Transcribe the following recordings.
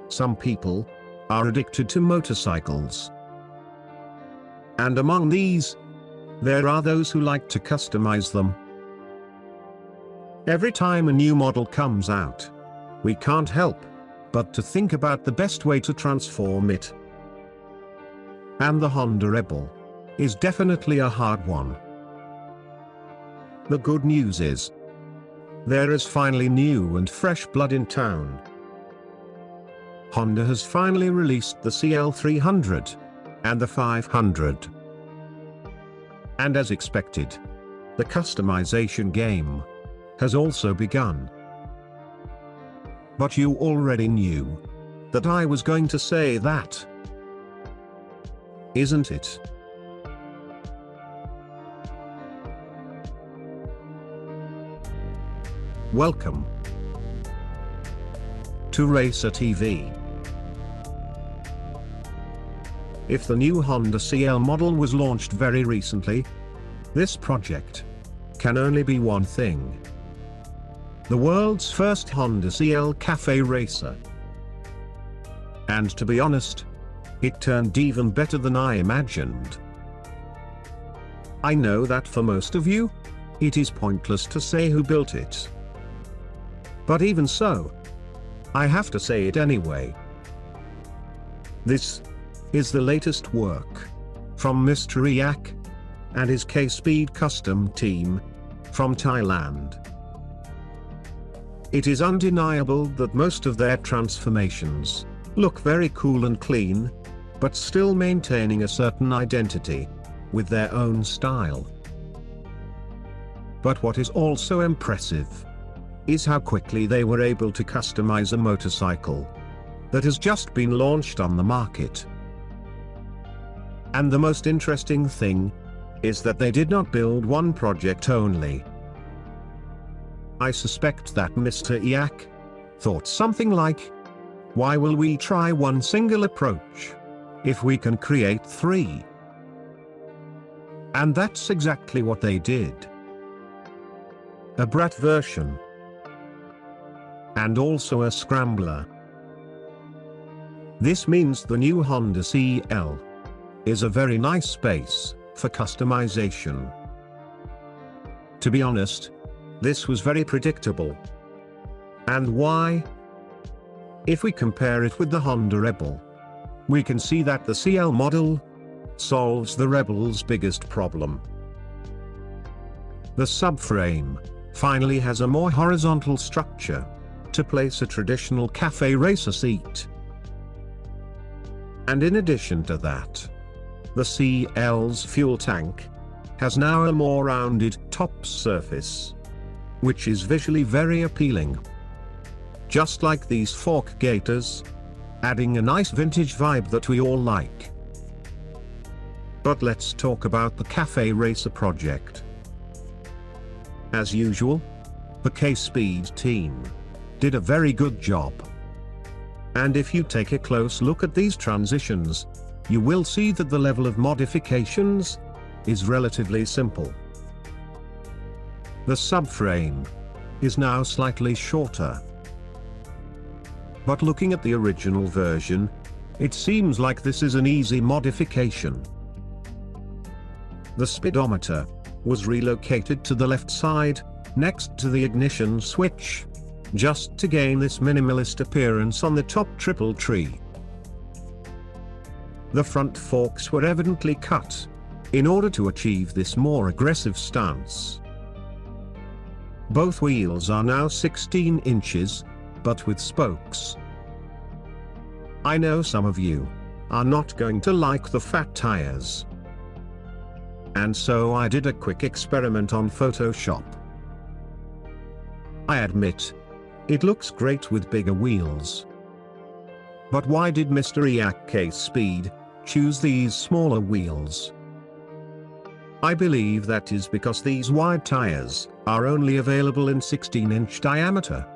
Some people are addicted to motorcycles. And among these, there are those who like to customize them. Every time a new model comes out, we can't help but to think about the best way to transform it. And the Honda Rebel is definitely a hard one. The good news is, there is finally new and fresh blood in town. Honda has finally released the CL300 and the 500. And as expected, the customization game has also begun. But you already knew that I was going to say that, isn't it? Welcome to Racertv. If the new Honda CL model was launched very recently, this project can only be one thing: the world's first Honda CL Cafe Racer. And to be honest, it turned even better than I imagined. I know that for most of you, it is pointless to say who built it. But even so, I have to say it anyway. This is the latest work from Mr. Eak and his K-Speed Custom team from Thailand. It is undeniable that most of their transformations look very cool and clean, but still maintaining a certain identity with their own style. But what is also impressive is how quickly they were able to customize a motorcycle that has just been launched on the market. And the most interesting thing is that they did not build one project only. I suspect that Mr. Eak thought something like, why will we try one single approach if we can create three? And that's exactly what they did. A Brat version, and also a Scrambler. This means the new Honda CL is a very nice space for customization. To be honest, this was very predictable. And why? If we compare it with the Honda Rebel, we can see that the CL model solves the Rebel's biggest problem. The subframe finally has a more horizontal structure to place a traditional cafe racer seat. And in addition to that, the CL's fuel tank has now a more rounded top surface, which is visually very appealing. Just like these fork gaiters, adding a nice vintage vibe that we all like. But let's talk about the Cafe Racer project. As usual, the K-Speed team did a very good job. And if you take a close look at these transitions, you will see that the level of modifications is relatively simple. The subframe is now slightly shorter. But looking at the original version, it seems like this is an easy modification. The speedometer was relocated to the left side, next to the ignition switch, just to gain this minimalist appearance on the top triple tree. The front forks were evidently cut in order to achieve this more aggressive stance. Both wheels are now 16 inches, but with spokes. I know some of you are not going to like the fat tires. And so I did a quick experiment on Photoshop. I admit, it looks great with bigger wheels. But why did Mr. Eak K-Speed choose these smaller wheels? I believe that is because these wide tires are only available in 16-inch diameter.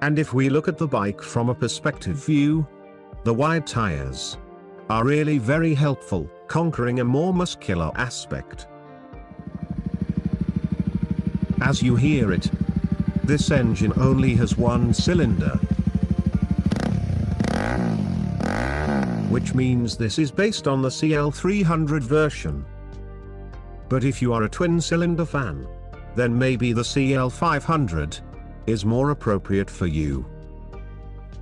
And if we look at the bike from a perspective view, the wide tires are really very helpful, conquering a more muscular aspect. As you hear it, this engine only has one cylinder. which means this is based on the CL300 version. But if you are a twin-cylinder fan, then maybe the CL500 is more appropriate for you.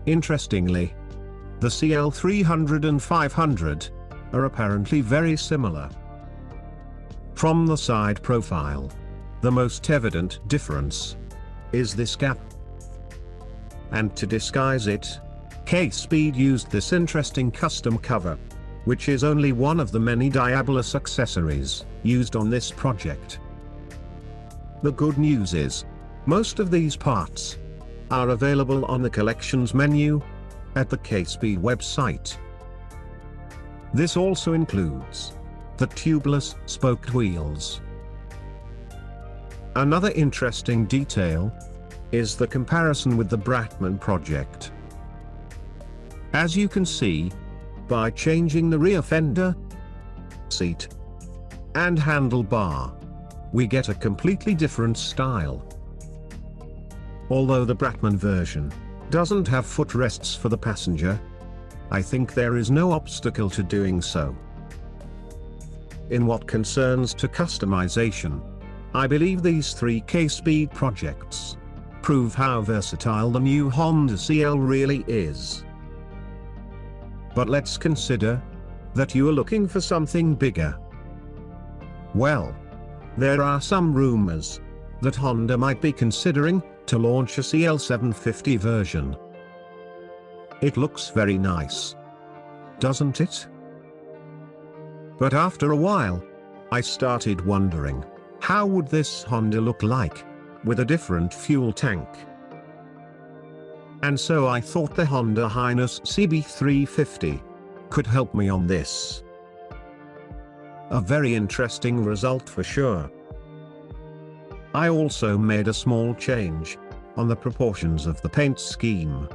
Interestingly, the CL300 and 500 are apparently very similar. From the side profile, the most evident difference is this gap. And to disguise it, K-Speed used this interesting custom cover, which is only one of the many diabolous accessories used on this project. The good news is, most of these parts are available on the collections menu at the K-Speed website. This also includes the tubeless spoked wheels. Another interesting detail is the comparison with the Bratman project. As you can see, by changing the rear fender, seat, and handlebar, we get a completely different style. Although the Bratman version doesn't have footrests for the passenger, I think there is no obstacle to doing so. In what concerns to customization, I believe these three K-Speed projects prove how versatile the new Honda CL really is. But let's consider that you are looking for something bigger. Well, there are some rumors that Honda might be considering to launch a CL750 version. It looks very nice, doesn't it? But after a while, I started wondering, how would this Honda look like with a different fuel tank? And so I thought the Honda Highness CB350 could help me on this. A very interesting result for sure. I also made a small change on the proportions of the paint scheme.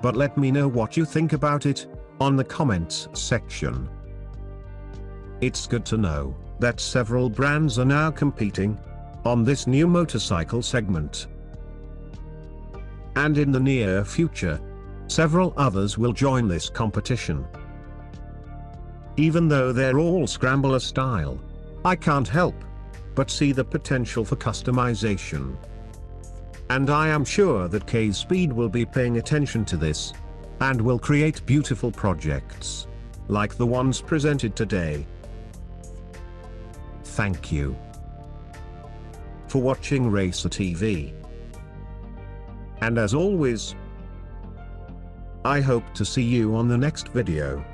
But let me know what you think about it on the comments section. It's good to know that several brands are now competing on this new motorcycle segment. And in the near future, several others will join this competition. Even though they're all Scrambler style, I can't help but see the potential for customization. And I am sure that K-Speed will be paying attention to this, and will create beautiful projects, like the ones presented today. Thank you for watching Racertv. And as always, I hope to see you on the next video.